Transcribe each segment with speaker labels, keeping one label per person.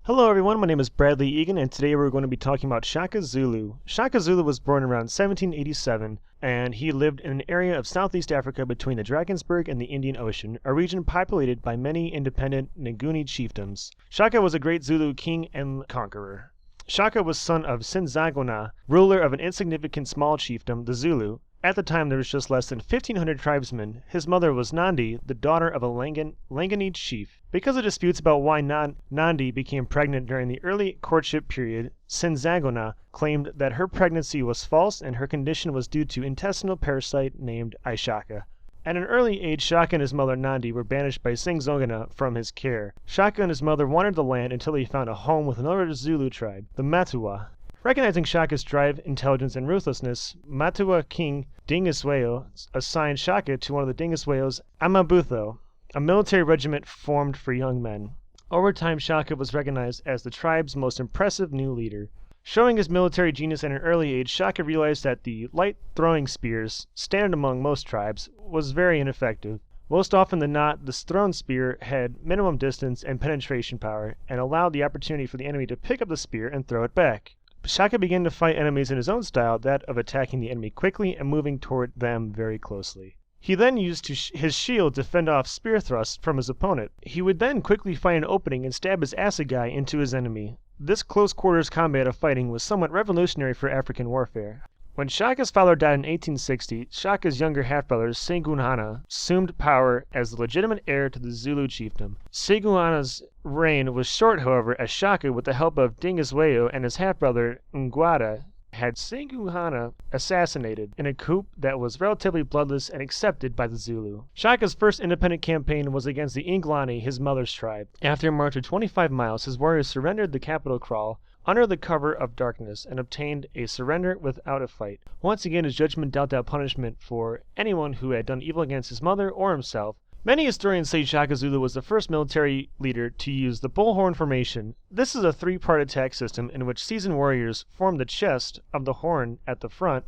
Speaker 1: Hello everyone, my name is Bradley Egan and today we're going to be talking about Shaka Zulu. Shaka Zulu was born around 1787 and he lived in an area of Southeast Africa between the Drakensberg and the Indian Ocean, a region populated by many independent Nguni chiefdoms. Shaka was a great Zulu king and conqueror. Shaka was son of Sinzagona, ruler of an insignificant small chiefdom, the Zulu. At the time there was just less than 1,500 tribesmen. His mother was Nandi, the daughter of a Langanese chief. Because of disputes about why Nandi became pregnant during the early courtship period, Sinzagona claimed that her pregnancy was false and her condition was due to intestinal parasite named Ishaka. At an early age, Shaka and his mother Nandi were banished by Sinzagona from his care. Shaka and his mother wandered the land until he found a home with another Zulu tribe, the Matua. Recognizing Shaka's drive, intelligence, and ruthlessness, Matua King Dingiswayo assigned Shaka to one of the Dingiswayos, Amabutho, a military regiment formed for young men. Over time, Shaka was recognized as the tribe's most impressive new leader. Showing his military genius at an early age, Shaka realized that the light throwing spears, standard among most tribes, was very ineffective. Most often than not, the thrown spear had minimum distance and penetration power, and allowed the opportunity for the enemy to pick up the spear and throw it back. Shaka began to fight enemies in his own style, that of attacking the enemy quickly and moving toward them very closely. He then used his shield to fend off spear thrusts from his opponent. He would then quickly find an opening and stab his assegai into his enemy. This close quarters combat of fighting was somewhat revolutionary for African warfare. When Shaka's father died in 1860, Shaka's younger half-brother Seguhana assumed power as the legitimate heir to the Zulu chiefdom. Seguhana's reign was short, however, as Shaka, with the help of Dingiswayo and his half-brother Ngwada, had Seguhana assassinated in a coup that was relatively bloodless and accepted by the Zulu. Shaka's first independent campaign was against the Inglani, his mother's tribe. After a march of 25 miles, his warriors surrendered the capital kraal under the cover of darkness and obtained a surrender without a fight. Once again, his judgment dealt out punishment for anyone who had done evil against his mother or himself. Many historians say Shaka Zulu was the first military leader to use the bullhorn formation. This is a three-part attack system in which seasoned warriors form the chest of the horn at the front,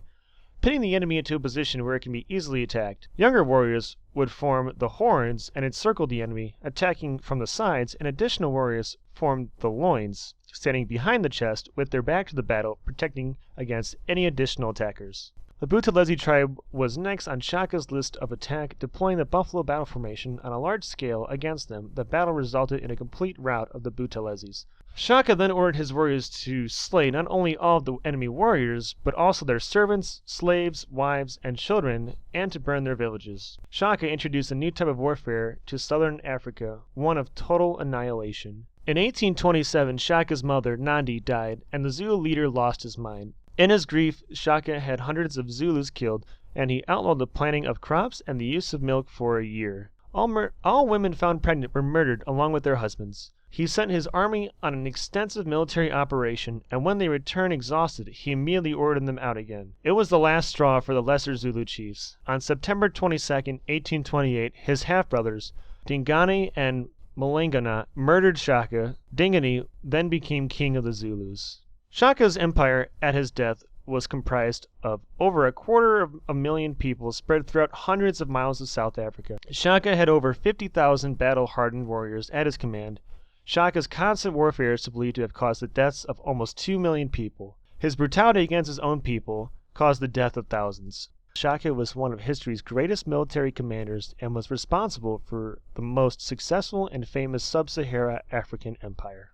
Speaker 1: pitting the enemy into a position where it can be easily attacked. Younger warriors would form the horns and encircle the enemy, attacking from the sides, and additional warriors formed the loins, standing behind the chest with their back to the battle, protecting against any additional attackers. The Buthelezi tribe was next on Shaka's list of attack, deploying the buffalo battle formation on a large scale against them. The battle resulted in a complete rout of the Buthelezis. Shaka then ordered his warriors to slay not only all of the enemy warriors, but also their servants, slaves, wives, and children, and to burn their villages. Shaka introduced a new type of warfare to southern Africa, one of total annihilation. In 1827, Shaka's mother, Nandi, died, and the Zulu leader lost his mind. In his grief, Shaka had hundreds of Zulus killed, and he outlawed the planting of crops and the use of milk for a year. All women found pregnant were murdered along with their husbands. He sent his army on an extensive military operation, and when they returned exhausted, he immediately ordered them out again. It was the last straw for the lesser Zulu chiefs. On September 22, 1828, his half-brothers, Dingane and Malengana, murdered Shaka. Dingane then became king of the Zulus. Shaka's empire at his death was comprised of over 250,000 people spread throughout hundreds of miles of South Africa. Shaka had over 50,000 battle-hardened warriors at his command. Shaka's constant warfare is believed to have caused the deaths of almost 2 million people. His brutality against his own people caused the death of thousands. Shaka was one of history's greatest military commanders and was responsible for the most successful and famous sub-Sahara African empire.